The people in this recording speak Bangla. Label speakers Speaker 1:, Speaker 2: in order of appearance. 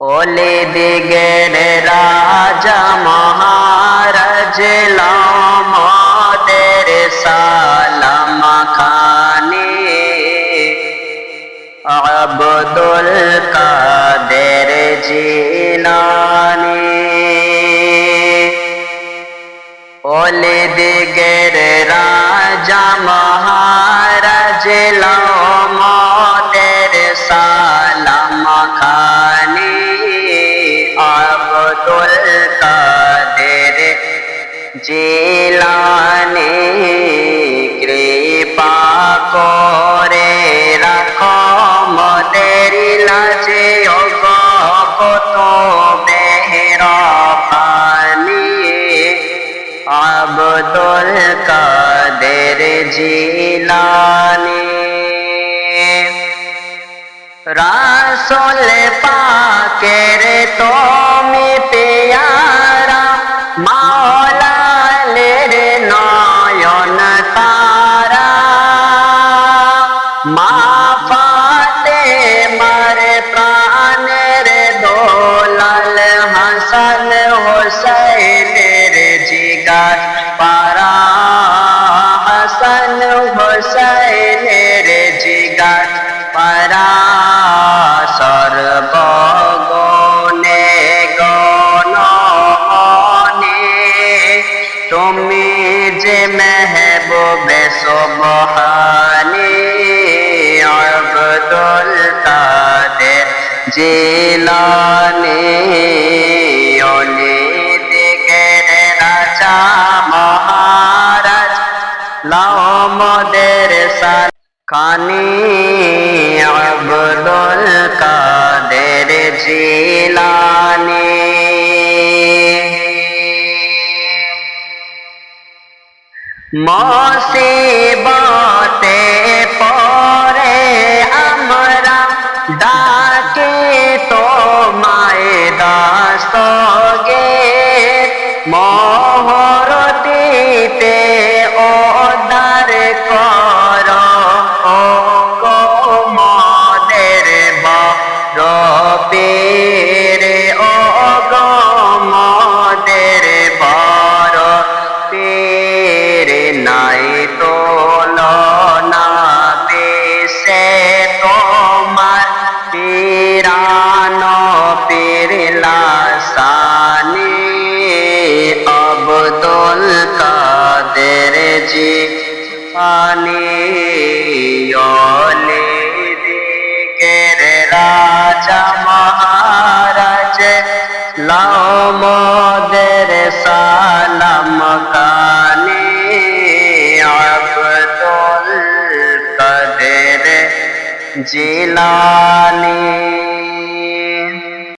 Speaker 1: ওলি দিগের রাজা মহারাজ লামাদের সালাম খানি আব্দুল কাদের জিলানী ওলি দিগের রাজা মহারাজ লামাদের সালাম খানি আব্দুল কাদের জিলানী কৃপা করে রাখো মোদের লাজে কত মেহরবানি আব্দুল কাদের জিলানী রাসূল পাকের তুমি পেয়ারা মাওলালের নয়ন তারা মা ফাতেমার প্রাণের দোলাল হাসান হোসেনের জিগার পারা হাসান হোসেনের জিগার পারা সর্বগুণে গণনে তুমি যে মেহবুবে সুবহানী আব্দুল কাদের জিলানী ওলি দিগের রাজা মহারাজ লামাদের খানি আব্দুল কাদের জিলানী মুসিবতে পড়ে আমরা ডাকে তোমায় দস্তগীর মোহর দিতে উদ্ধার করো ও গো মোদের বড় পীর ও গো মোদের বড় পীর নাই তুলনা বেশে তোমার পীরানো পীর লাসানী আব্দুল কাদের জিলানী ওলি দিগের রাজা মহারাজ লামাদের সালাম খানি আব্দুল কাদের জিলানী।